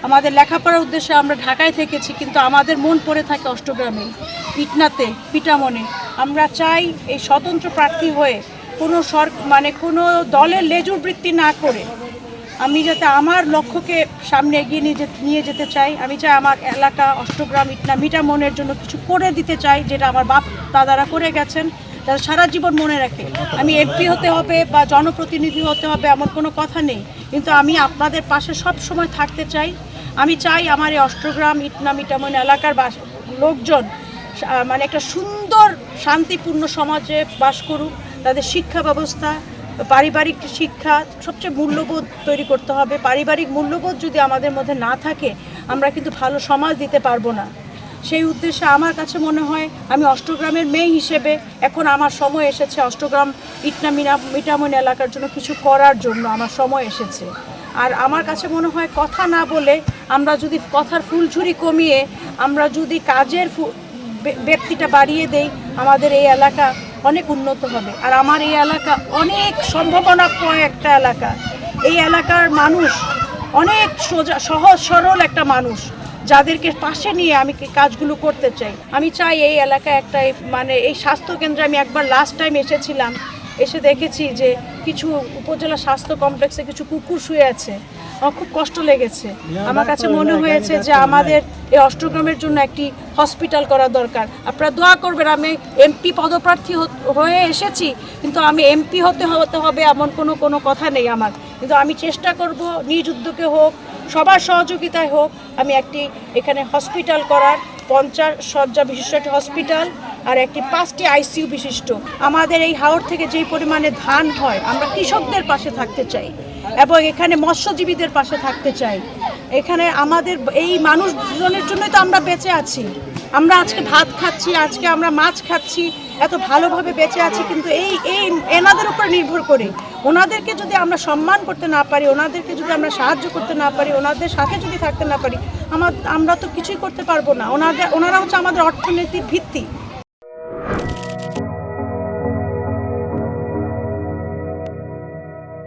আমাদের লেখাপড়ার উদ্দেশ্যে আমরা ঢাকায় থেকেছি, কিন্তু আমাদের মন পড়ে থাকে অষ্টগ্রামে, পিটনাতে, পিটামনে। আমরা চাই এই স্বতন্ত্র প্রার্থী হয়ে কোনো কোনো দলের লেজুর বৃত্তি না করে আমি যাতে আমার লক্ষ্যকে সামনে এগিয়ে নিয়ে যেতে চাই। আমি চাই আমার এলাকা অষ্টগ্রাম, ইটনা, মিটামনের জন্য কিছু করে দিতে চাই, যেটা আমার বাপ দাদারা করে গেছেন, তারা সারা জীবন মনে রাখে। আমি এমপি হতে হবে বা জনপ্রতিনিধি হতে হবে এমন কোনো কথা নেই, কিন্তু আমি আপনাদের পাশে সব সময় থাকতে চাই। আমি চাই আমার এই অষ্টগ্রাম, ইটনা, মিটামন এলাকার লোকজন একটা সুন্দর শান্তিপূর্ণ সমাজে বাস করুক। তাদের শিক্ষা ব্যবস্থা, পারিবারিক শিক্ষা, সবচেয়ে মূল্যবোধ তৈরি করতে হবে। পারিবারিক মূল্যবোধ যদি আমাদের মধ্যে না থাকে, আমরা কিন্তু ভালো সমাজ দিতে পারবো না। সেই উদ্দেশ্যে আমার কাছে মনে হয় আমি অষ্টগ্রামের মেয়ে হিসেবে এখন আমার সময় এসেছে অষ্টগ্রাম, ইটনা, মিটামন এলাকার জন্য কিছু করার জন্য আমার সময় এসেছে। আর আমার কাছে মনে হয় কথা না বলে আমরা যদি কথার ফুলঝুরি কমিয়ে আমরা যদি কাজের ব্যক্তিটা বাড়িয়ে দেই, আমাদের এই এলাকা অনেক উন্নত হবে। আর আমার এই এলাকা অনেক সম্ভাবনাময় একটা এলাকা। এই এলাকার মানুষ অনেক সোজা, সহজ সরল একটা মানুষ, যাদেরকে পাশে নিয়ে আমি কাজগুলো করতে চাই। আমি চাই এই এলাকায় একটা এই স্বাস্থ্যকেন্দ্রে আমি একবার লাস্ট টাইম এসেছিলাম, এসে দেখেছি যে কিছু উপজেলা স্বাস্থ্য কমপ্লেক্সে কিছু কুকুর শুয়ে আছে। আমার খুব কষ্ট লেগেছে। আমার কাছে মনে হয়েছে যে আমাদের এই অষ্টগ্রামের জন্য একটি হসপিটাল করা দরকার। আপনারা দোয়া করবেন। আমি এমপি পদপ্রার্থী হয়ে এসেছি, কিন্তু আমি এমপি হতে হবে এমন কোনো কথা নেই আমার। কিন্তু আমি চেষ্টা করব নিজ উদ্যোগে হোক, সবার সহযোগিতায় হোক, আমি একটি এখানে হসপিটাল করার, 50 শয্যা বিশিষ্ট একটি হসপিটাল আর একটি 5টি আইসিইউ বিশিষ্ট। আমাদের এই হাওড় থেকে যেই পরিমাণে ধান হয়, আমরা কৃষকদের পাশে থাকতে চাই এবং এখানে মৎস্যজীবীদের পাশে থাকতে চাই। এখানে আমাদের এই মানুষজনের জন্যই তো আমরা বেঁচে আছি। আমরা আজকে ভাত খাচ্ছি, আজকে আমরা মাছ খাচ্ছি, এত ভালোভাবে বেঁচে আছি, কিন্তু এনাদের উপর নির্ভর করে। ওনাদেরকে যদি আমরা সম্মান করতে না পারি, ওনাদেরকে যদি আমরা সাহায্য করতে না পারি, ওনাদের সাথে যদি থাকতে না পারি, আমরা তো কিছুই করতে পারবো না। ওনারা হচ্ছে আমাদের অর্থনীতির ভিত্তি।